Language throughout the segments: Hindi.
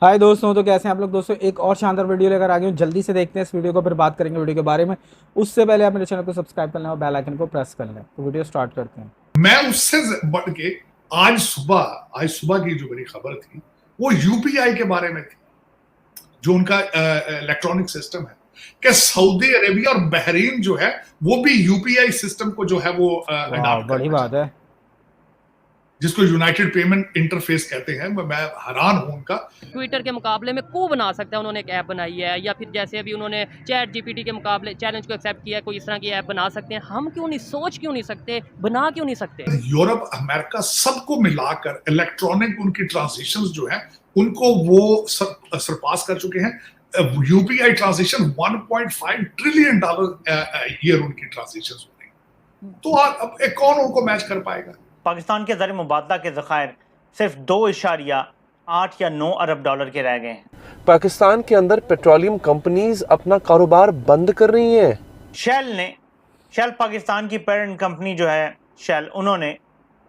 हाय दोस्तों, तो कैसे हैं आप लोग। दोस्तों एक और शानदार वीडियो लेकर आ गए हूँ। जल्दी से देखते हैं इस वीडियो को, फिर बात करेंगे वीडियो के बारे में। उससे पहले आप मेरे चैनल को सब्सक्राइब कर लें और बेल आइकन को प्रेस कर लें। तो वीडियो स्टार्ट करते हैं। मैं उससे बढ़ के आज सुबह की जो मेरी खबर थी वो यूपीआई के बारे में थी, जो उनका इलेक्ट्रॉनिक सिस्टम है कि सऊदी अरेबिया और बहरीन जो है वो भी यूपीआई सिस्टम को जो है वो वाह, अडॉप्ट बड़ी करना बात चाहते है। हैं, जिसको यूनाइटेड पेमेंट इंटरफेस कहते हैं। मैं हैरान हूं उनका। ट्विटर के मुकाबले में को बना सकता है, उन्होंने एक ऐप बनाई है, या फिर जैसे अभी उन्होंने चैट जीपीटी के मुकाबले चैलेंज को एक्सेप्ट किया है, कोई इस तरह की ऐप बना सकते हैं। हम क्यों नहीं सोच क्यों नहीं सकते, बना क्यों नहीं सकते? यूरोप, अमेरिका, सबको मिलाकर इलेक्ट्रॉनिक उनकी ट्रांजेक्शन जो है उनको वो सरपास कर चुके हैं। यूपीआई ट्रांजेक्शन $1.5 ट्रिलियन ईयर उनकी ट्रांजेक्शन हो रही। तो अब कौन उनको मैच कर पाएगा। पाकिस्तान के ज़र मुबादला के ज़खायर सिर्फ 2.8 या 9 अरब डॉलर के रह गए हैं। पाकिस्तान के अंदर पेट्रोलियम कंपनीज अपना कारोबार बंद कर रही हैं। शेल पाकिस्तान की पेरेंट कंपनी जो है शेल, उन्होंने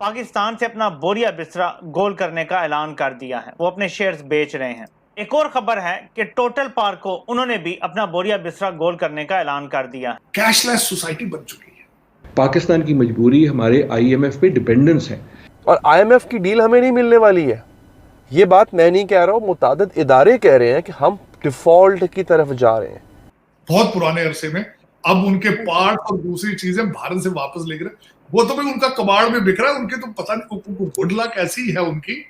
पाकिस्तान से अपना बोरिया बिस्तरा गोल करने का ऐलान कर दिया है। वो अपने शेयर्स बेच रहे हैं। एक और खबर है कि टोटल पावर को उन्होंने भी अपना बोरिया बिस्तरा गोल करने का ऐलान कर दिया है। कैशलेस सोसाइटी बन चुकी है। पाकिस्तान की मजबूरी हमारे आईएमएफ पे डिपेंडेंस है, और आईएमएफ की डील हमें नहीं मिलने वाली है। ये बात मैं नहीं कह रहा हूँ, मुतादिद इदारे कह रहे हैं कि हम डिफॉल्ट की तरफ जा रहे हैं। बहुत पुराने अरसे में अब उनके पार्ट और दूसरी चीजें भारत से वापस ले रहे। वो तो भाई उनका कबाड़ में बिक रहा है। उनके तो पता नहीं गुडला कैसी है उनकी।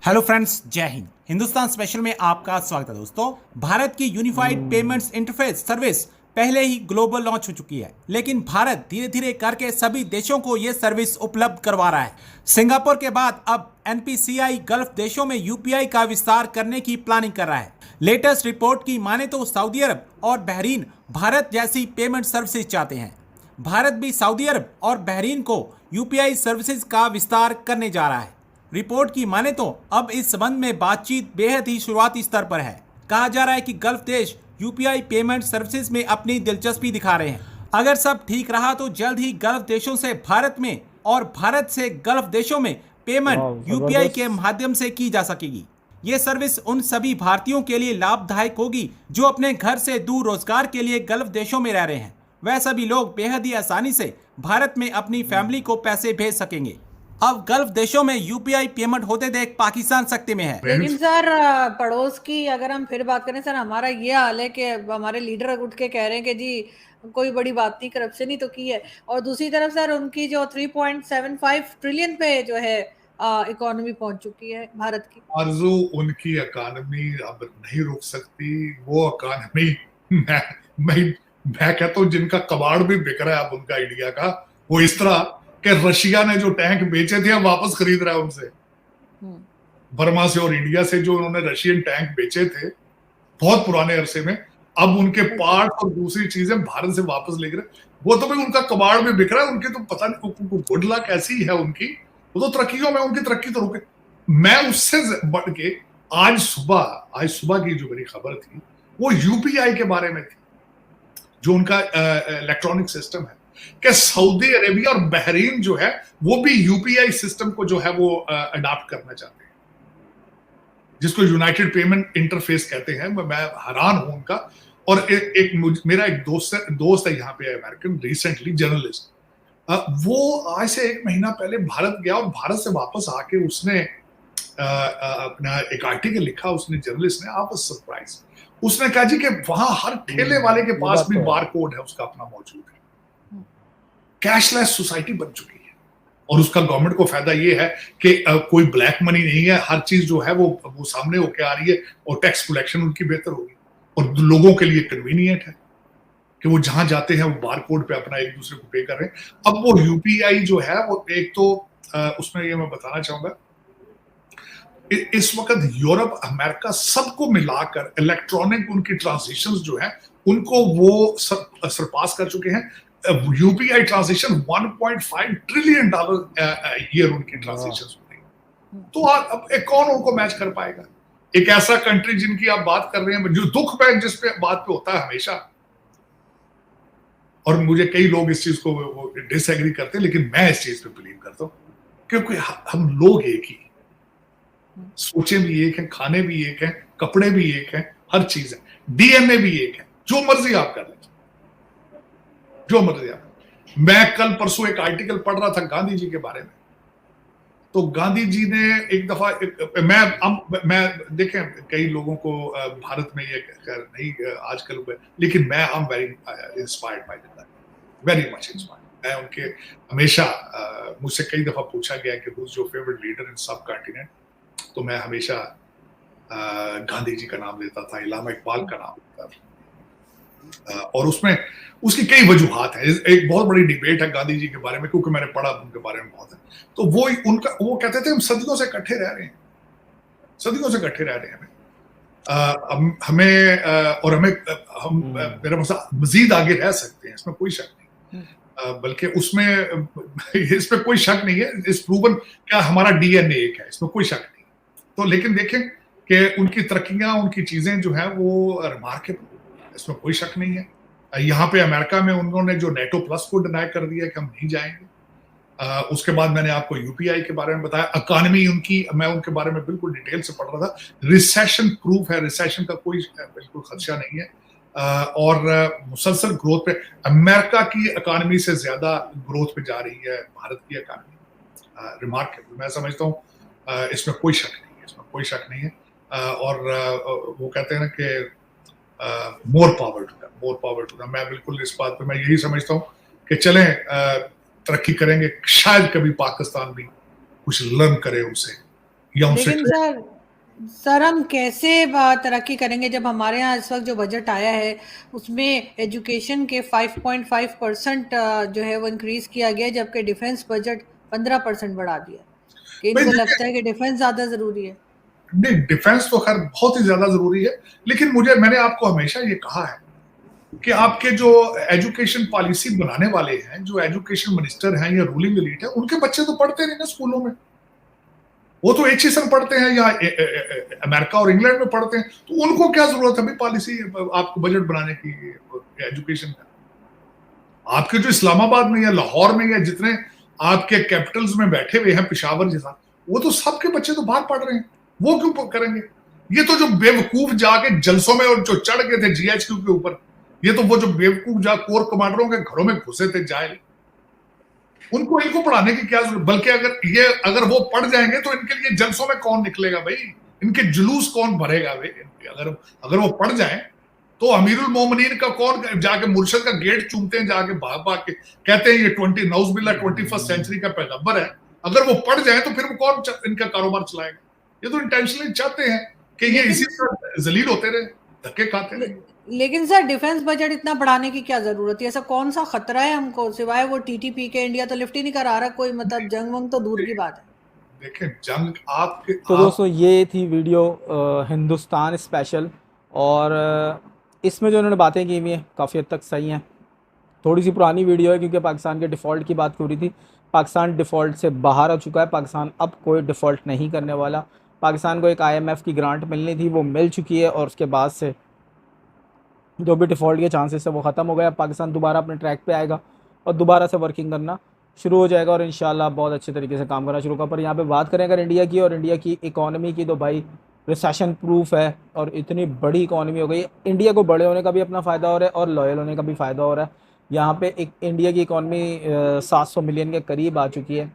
हेलो फ्रेंड्स, जय हिंद। हिंदुस्तान स्पेशल में आपका स्वागत है। दोस्तों, भारत की यूनिफाइड पेमेंट्स इंटरफेस सर्विस पहले ही ग्लोबल लॉन्च हो चुकी है, लेकिन भारत धीरे धीरे करके सभी देशों को यह सर्विस उपलब्ध करवा रहा है। सिंगापुर के बाद अब एनपीसीआई गल्फ देशों में यूपीआई का विस्तार करने की प्लानिंग कर रहा है। लेटेस्ट रिपोर्ट की माने तो सऊदी अरब और बहरीन भारत जैसी पेमेंट सर्विसेज चाहते हैं। भारत भी सऊदी अरब और बहरीन को यूपीआई सर्विसेज का विस्तार करने जा रहा है। रिपोर्ट की माने तो अब इस संबंध में बातचीत बेहद ही शुरुआती स्तर पर है। कहा जा रहा है कि गल्फ देश यूपीआई पेमेंट सर्विसेज में अपनी दिलचस्पी दिखा रहे हैं। अगर सब ठीक रहा तो जल्द ही गल्फ देशों से भारत में और भारत से गल्फ देशों में पेमेंट यूपीआई के माध्यम से की जा सकेगी। ये सर्विस उन सभी भारतीयों के लिए लाभदायक होगी जो अपने घर से दूर रोजगार के लिए गल्फ देशों में रह रहे हैं। वह सभी लोग बेहद ही आसानी से भारत में अपनी फैमिली को पैसे भेज सकेंगे। अब गल्फ देशों में यूपीआई पेमेंट होते देख पाकिस्तान सख्ती में है। लेकिन सर, पड़ोस की अगर हम फिर बात करें सर, हमारा ये हाल है कि हमारे लीडर उठ के कह रहे हैं कि जी कोई बड़ी बात नहीं, करप्शन ही तो की है। और दूसरी तरफ सर, उनकी जो 3.75 ट्रिलियन पे जो है इकोनॉमी पहुंच चुकी है भारत की। आरजू, उनकी इकोनॉमी अब नहीं रुक सकती। वो इकोनॉमी मैं मैं कहता हूँ जिनका कबाड़ भी बिक रहा है अब उनका इंडिया का, वो इस तरह कि रशिया ने जो टैंक बेचे थे वापस खरीद रहा है उनसे, बर्मा से और इंडिया से। जो उन्होंने रशियन टैंक बेचे थे बहुत पुराने अरसे में, अब उनके पार्ट और दूसरी चीजें भारत से वापस ले रहे। वो तो भाई उनका कबाड़ में बिक रहा है। उनके तो पता नहीं गुडला कैसी है उनकी। वो तो तरक्कियों में, उनकी तरक्की तो रुके। मैं उससे बढ़ के आज सुबह की जो मेरी खबर थी वो यूपीआई के बारे में थी, जो उनका इलेक्ट्रॉनिक सिस्टम है कि सऊदी अरेबिया और बहरीन जो है वो भी यूपीआई सिस्टम को जो है वो अडॉप्ट करना चाहते हैं, जिसको यूनाइटेड पेमेंट इंटरफेस कहते हैं। मैं हैरान हूं उनका। और मेरा एक दोस्त है यहाँ पे अमेरिकन, रिसेंटली जर्नलिस्ट। वो आज से 1 महीना पहले भारत गया और भारत से वापस आके उसने अपना एक आर्टिकल लिखा। उसने, जर्नलिस्ट ने, आप सरप्राइज, उसने कहा जी कि वहां हर ठेले वाले के पास भी बार कोड है उसका अपना मौजूद है। कैशलेस सोसाइटी बन चुकी है। और उसका गवर्नमेंट को फायदा ये है कि कोई ब्लैक मनी नहीं है। हर चीज जो है वो सामने होके आ रही है और टैक्स कलेक्शन उनकी बेहतर होगी और लोगों के लिए कन्वीनियंट है कि वो जहां जाते हैं वो बार कोड पे अपना एक दूसरे को पे कर रहे हैं। अब वो यूपीआई जो है वो एक तो उसमें ये मैं बताना चाहूंगा, इस वक्त यूरोप, अमेरिका, सबको मिलाकर इलेक्ट्रॉनिक उनकी ट्रांजेक्शन जो है उनको वो सरपास कर चुके हैं। यूपीआई ट्रांजेक्शन $1.5 ट्रिलियन ईयर उनकी ट्रांजेक्शन हो रही। तो अब कौन उनको मैच कर पाएगा। एक ऐसा कंट्री जिनकी आप बात कर रहे हैं, जो दुख पे जिस पे बात पे होता है हमेशा, और मुझे कई लोग इस चीज को डिसएग्री करते हैं, लेकिन मैं इस चीज पे बिलीव करता हूं क्योंकि हम लोग एक ही। सोचें भी एक हैं, खाने भी एक हैं, कपड़े भी एक हैं, हर चीज है, डीएनए भी एक है, जो मर्जी आप कर लीजिए, जो मर्जी आप। मैं कल परसों एक आर्टिकल पढ़ रहा था गांधी जी के बारे में, तो गांधी जी ने एक दफा मैं देखें कई लोगों को भारत में ये नहीं आजकल, लेकिन मैं I am very inspired by that, very much inspired. मैं उनके हमेशा मुझसे कई दफा पूछा गया कि who is your favourite leader in सब कॉन्टिनेंट, तो मैं हमेशा गांधी जी का नाम लेता था, इलामा इकबाल का नाम लेता था। और उसमें उसकी कई वजूहात हैं, एक बहुत बड़ी डिबेट है गांधी जी के बारे में, क्योंकि मैंने पढ़ा उनके बारे में बहुत है। तो वो कहते थे हम सदियों से इकट्ठे रह रहे हैं, सदियों से इकट्ठे रह रहे हैं, हम मेरा मतलब मजीद आगे रह सकते हैं, इसमें कोई शक नहीं। बल्कि उसमें इसमें कोई शक नहीं है, इस प्रूवन क्या हमारा डीएनए एक है, इसमें कोई शक नहीं। तो लेकिन देखें कि उनकी तरक्कियां, उनकी चीजें जो है वो रिमार्केबल, इसमें कोई शक नहीं है। यहाँ पे अमेरिका में उन्होंने जो नेटो प्लस को डिनाई कर दिया कि हम नहीं जाएंगे। उसके बाद मैंने आपको यूपीआई के बारे में बताया, इकोनॉमी उनकी, मैं उनके बारे में बिल्कुल डिटेल से पढ़ रहा था, रिसेशन प्रूफ है, रिसेशन का कोई बिल्कुल खदशा नहीं है। और मुसलसल ग्रोथ पे, अमेरिका की इकोनॉमी से ज्यादा ग्रोथ पे जा रही है भारत की इकोनॉमी, रिमार्केबल। मैं समझता हूँ इसमें कोई शक नहीं है, इसमें कोई शक नहीं है। और वो कहते हैं ना कि more power to them, more power to them. मैं बिल्कुल इस बात पे मैं यही समझता हूँ कि चलें तरक्की करेंगे, शायद कभी पाकिस्तान भी कुछ लर्न करे उनसे या उनसे। लेकिन सर हम कैसे तरक्की करेंगे जब हमारे यहाँ इस वक्त जो बजट आया है उसमें एजुकेशन के 5.5% जो है वो इंक्रीज किया गया, जबकि डिफेंस बजट 15% बढ़ा दिया। कि इनको लगता है कि डिफेंस ज्यादा जरूरी है। नहीं, डिफेंस तो खैर बहुत ही ज्यादा जरूरी है, लेकिन मैंने आपको हमेशा ये कहा है कि आपके जो एजुकेशन पॉलिसी बनाने वाले हैं, जो एजुकेशन मिनिस्टर हैं या रूलिंग एलीट है, उनके बच्चे तो पढ़ते नहीं ना स्कूलों में, वो तो HSN पढ़ते हैं या अमेरिका और इंग्लैंड में पढ़ते हैं, तो उनको क्या जरूरत है भाई पॉलिसी आपको बजट बनाने की एजुकेशन का। आपके जो इस्लामाबाद में या लाहौर में या जितने आपके कैपिटल्स में बैठे हुए हैं, पेशावर जैसा, वो तो सबके बच्चे तो बाहर पढ़ रहे हैं, वो क्यों करेंगे? ये तो जो बेवकूफ जाके जलसों में और जो चढ़ गए थे GHQ के ऊपर, ये तो वो जो बेवकूफ जा कोर कमांडरों के घरों में घुसे थे जाए, इनको पढ़ाने की क्या जरूरत? बल्कि अगर वो पढ़ जाएंगे तो इनके लिए जलसों में कौन निकलेगा भाई, इनके जुलूस कौन भरेगा भाई? अगर वो पढ़ जाएं तो अमीरुल मोमिनीन का कौन जाके मुर्शद का गेट चूमते हैं, जाके भाग के कहते हैं ये 21st सेंचुरी का पैगंबर है। अगर वो पढ़ जाए तो फिर वो कौन इनका कारोबार चलाएगा? ये तो इंटेंशनली चाहते हैं कि ये इसी तरह जलील होते रहे, धक्के खाते रहे। लेकिन सर डिफेंस बजट इतना बढ़ाने की क्या जरूरत है? ऐसा कौन सा खतरा है हमको, सिवाय वो TTP के? इंडिया तो लिफ्ट ही नहीं करा रहा कोई, मतलब जंग वंग तो दूर की बात है। देखें जंग आपके तो दोस्तों ये थी वीडियो हिंदुस्तान स्पेशल, और इसमें जो उन्होंने बातें की हुई हैं काफ़ी हद तक सही हैं। थोड़ी सी पुरानी वीडियो है क्योंकि पाकिस्तान के डिफ़ॉल्ट की बात हो रही थी। पाकिस्तान डिफ़ॉल्ट से बाहर आ चुका है, पाकिस्तान अब कोई डिफ़ॉल्ट नहीं करने वाला। पाकिस्तान को एक IMF की ग्रांट मिलनी थी, वो मिल चुकी है, और उसके बाद से जो भी डिफ़ॉल्ट के चांसेस है वो ख़त्म हो गया। पाकिस्तान दोबारा अपने ट्रैक पे आएगा और दोबारा से वर्किंग करना शुरू हो जाएगा, और इंशाल्लाह बहुत अच्छे तरीके से काम करना शुरू होगा। पर यहाँ पे बात करें अगर इंडिया की और इंडिया की इकॉनमी की, तो भाई रिसेशन प्रूफ है, और इतनी बड़ी इकॉनमी हो गई। इंडिया को बड़े होने का भी अपना फ़ायदा हो रहा है और लॉयल होने का भी फ़ायदा हो रहा है। यहाँ पे एक इंडिया की इकॉनमी 700 मिलियन के करीब आ चुकी है,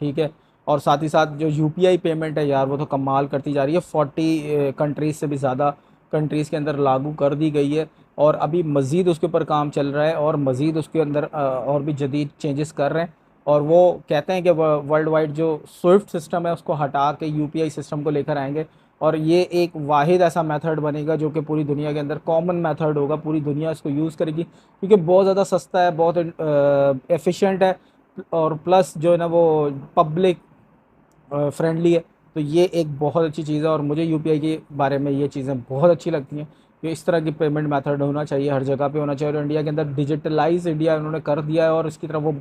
ठीक है। और साथ ही साथ जो UPI पेमेंट है यार, वो तो कमाल करती जा रही है। 40 कंट्रीज़ से भी ज़्यादा कंट्रीज़ के अंदर लागू कर दी गई है, और अभी मज़ीद उसके ऊपर काम चल रहा है, और मज़ीद उसके अंदर और भी जदीद चेंजेस कर रहे हैं। और वो कहते हैं कि वर्ल्ड वाइड जो स्विफ्ट सिस्टम है उसको हटा के UPI सिस्टम को लेकर आएंगे, और ये एक वाहिद ऐसा मेथड बनेगा जो कि पूरी दुनिया के अंदर कॉमन मेथड होगा, पूरी दुनिया इसको यूज़ करेगी, क्योंकि बहुत ज़्यादा सस्ता है, बहुत एफिशिएंट है, और प्लस जो है ना वो पब्लिक फ्रेंडली है। तो ये एक बहुत अच्छी चीज़ है, और मुझे UPI के बारे में ये चीज़ें बहुत अच्छी लगती हैं कि इस तरह की पेमेंट मेथड होना चाहिए, हर जगह पे होना चाहिए। और इंडिया के अंदर डिजिटलाइज इंडिया उन्होंने कर दिया है, और इसकी तरफ वो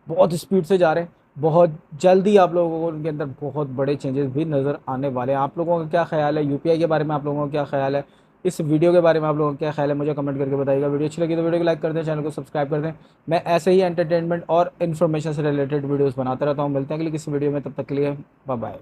बहुत स्पीड से जा रहे हैं। बहुत जल्दी आप लोगों को उनके अंदर बहुत बड़े चेंजेस भी नज़र आने वाले हैं। आप लोगों का क्या ख्याल है UPI के बारे में? आप लोगों का क्या ख्याल है इस वीडियो के बारे में? आप लोगों का क्या ख्याल है मुझे कमेंट करके बताइएगा। वीडियो अच्छी लगी तो वीडियो को लाइक कर दें, चैनल को सब्सक्राइब कर दें। मैं ऐसे ही एंटरटेनमेंट और इन्फॉर्मेशन से रिलेटेड वीडियोज़ बनाता रहता हूँ। मिलते हैं अगली किसी वीडियो में, तब तक के लिए बाय बाय।